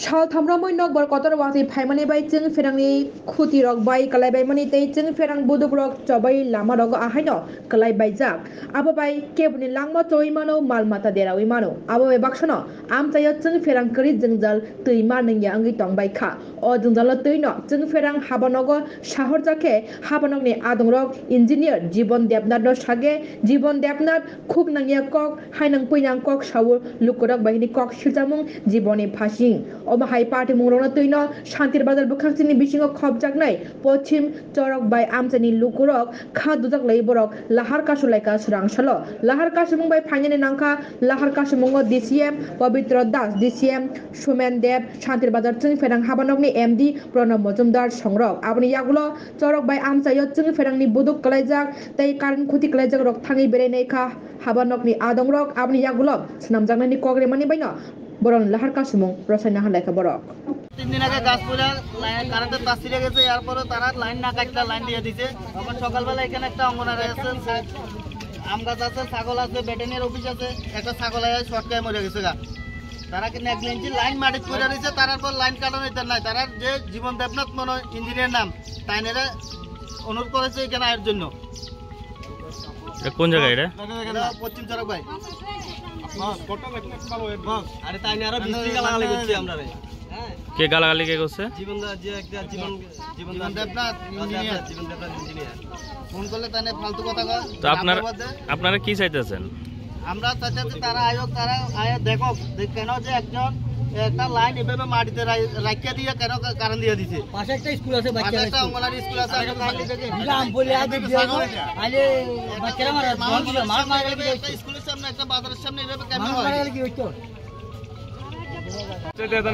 Shal thamramoi nok bor kotor wati phaimani bai chung ferangni khuti rok bai kalai bai mani tei chung ferang buduk rok chobai lama rok ahaino kalai bai jak abo bai kebuni langma choi mano mal mata derawi mano abo bai baksono am chayo chung ferang kri jungjal tui ma ningya angi tong bai kha o jungjal tui no chung ferang habanogo shahor jake habanok ni adong rok engineer Jibon Debnath no sage Jibon Debnath khuk nangya kok hainang puinang kok sawu lukurok bai ni kok siljamung Jiboni phasing Omahai party mungrona tuino Shantir Bazar bukhangchini bisingo khobjaknai Pochim Chorok bai amchani lukurok kha dujak leiborok lahar kasulaika surangsalo lahar kasumung bai phainani nangkha lahar kasumungo DCM Pavitra Das DCM Sumen Dev Shantir Bazar chung ferang habanokni MD Pranab Mojumdar songrok aboni yagulo chorok bai amchayo chung ferangni buduk kalaijak tei karan khuti kalaijak rok thangi berenai kha habanokni adongrok aboni yagulo snamjaknani kogremani baino বরং লাহার কাসমুং রসায়ন হালাইকা বরক 3 দিন আগে গাছ পড়ে কারেন্টের তার ছিঁড়ে গেছে এরপরে তারা লাইন না কাটটা লাইন দিয়ে দিয়েছে তখন সকালবেলা এখানে একটা অঙ্গনারী আছে আম গাছ আছে ছাগল আছে ভেটেরিনারি অফিস আছে একটা ছাগল আয় শর্টকায় মরে গেছে গা তারা কি নেগলিজেন্সি লাইন মাটি করে দিয়েছে তারপর লাইন কাটানো এটা নাই তারা যে জীবন দেবনাথ মনো ইঞ্জিনিয়ার নাম তাইনেরা অনুরোধ করেছে এখানে আয়ের জন্য এটা কোন জায়গা এটা পশ্চিম চরক ভাই কে গালাগালি কে করছে জীবন দেবনাথ ইঞ্জিনিয়ার ফোন করলে তানে ফালতু কথা কয় তো আপনারা কি চাইতেছেন আমরা চাইতেছি তারা আয়োগ তারা আয় দেখো কেন যে একজন একটা লাইন এভাবে মাটিতে রাখিয়া দিয়ে কেন কারণ দিয়ে দিছে পাশে একটা স্কুল আছে বাচ্চা একটা অঙ্গনওয়াড়ি স্কুল আছে একটা লাইন দেখে গ্রাম বলে আগে আলে বাচ্চারা মার গেল একটা স্কুলের সামনে একটা বাজারের সামনে এভাবে কেন হয় কি হইতো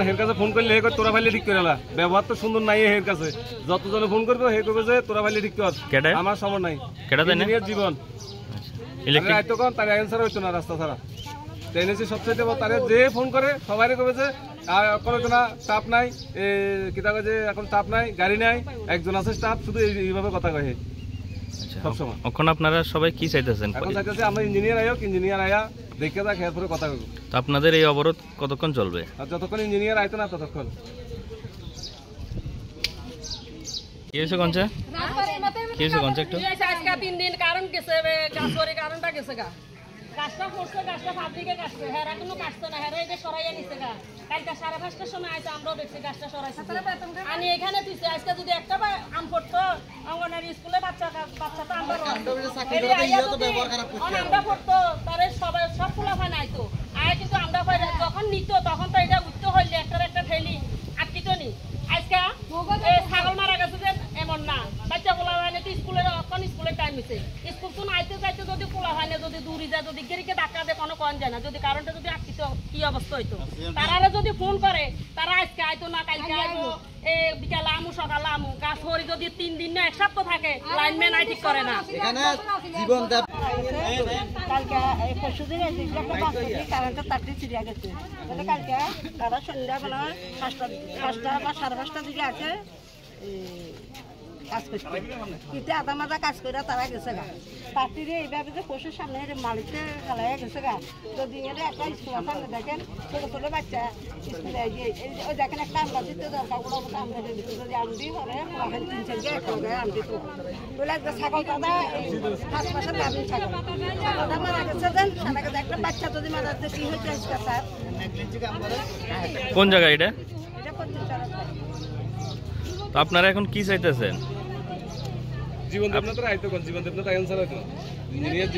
হের কাছে ফোন করলে হে তোরা ফাইলে ঠিক করে ব্যবহার তো সুন্দর নাই হের কাছে যতজনে ফোন করবে হে করবে যে তোরা ফাইলে ঠিক কর আমার সময় নাই ইঞ্জিনিয়ার জীবন ইলেকট্রিক আইতো কোন তার অ্যানসার হইতো না রাস্তা ছাড়া ট্রেনেছি সবচেয়ে তারে যে ফোন করে সবাই কবে যে কোনো কোনো স্টাফ নাই কিতা কয় যে এখন স্টাফ নাই গাড়ি নাই একজন আছে স্টাফ শুধু এইভাবে কথা কয় সবসময় এখন আপনারা সবাই কি চাইতেছেন এখন চাইতেছি আমরা ইঞ্জিনিয়ার আয়া দেখে যাক এরপরে কথা কইব তো আপনাদের এই অবরোধ কতক্ষণ চলবে আর যতক্ষণ ইঞ্জিনিয়ার আইতো না ততক্ষণ কি হয়েছে কনছে কি হয়েছে কনছে একটু আজকে 3 দিন কারণ গেছে গাছরে কারণটা গেছে গা গাছটা পড়ছে গাছটা ফাব্রিকে কাটছে হেরা কোনো কাটছে না হেরা এটা সরাইয়া নিছে গা কালকে 5:30টার সময় আইছে আমরাও দেখছি গাছটা সরাইছে আমি এখানে দিছি আজকে যদি একটা আম পড়তো অঙ্গনওয়াড়ি স্কুলে বাচ্চা তো আমরা আমরা পড়তো তারে সবাই সব খোলা হয় নাই তো আয় কিন্তু আমরা যখন নিত তখন তো এটা উঠতে হইলে একটা ঠেলি আটকিত নি আজকে ছাগল মারা গেছে যে এমন না বাচ্চা পোলা হয় না তো স্কুলের টাইম হয়েছে স্কুল তো আইতে যাইতে যদি পোলা হয় না যদি দূরে যায় যদি গেরিকে ধাক্কা দেয় কোনো কন যায় না যদি কারণটা যদি আটকিত কি অবস্থা হইতো তারা যদি ফোন করে তারা আজকে আইতো না কালকে আইবো বিকালে আমু সকালে আমু গাছ হরি যদি 3 দিন না 1 সপ্তাহ থাকে লাইনম্যান আই ঠিক করে না এখানে জীবন দেব কালকে পরশুদিন একটা বাস কারেন্টটা তাড়াতাড়ি ছিড়ে গেছে তাহলে কালকে তারা সন্ধ্যাবেলা 5টা বা 5:30টার দিকে আছে কাজ করছে কিন্তু আধা মাঝা কাজ করে তারা গেছে গা পার্টিরে এইভাবে যে পশুর সামনে মালিককে খেলাইয়া গেছে গা যদি এর একটা স্কুল সামনে দেখেন ছোট ছোট বাচ্চা স্কুলে ওই দেখেন একটা আমরা দিতে দরকার গুলো আমরা দিতে যদি আমদি করে 3-4 কে একটা গায়ে আমদি তো বলে একটা ছাগল দাদা 5 মাসের দাবি ছাগলটা মারা গেছে দেন সানাকে একটা বাচ্চা যদি মারা যায় কি হয়েছে আজকে স্যার কোন জায়গা এটা এটা পঞ্চায়েত তো আপনারা এখন কি চাইতেছেন জীবন দেবনাথ আইতো কোন জীবন দেবনাথ অ্যানসার হইতো ইঞ্জিনিয়ার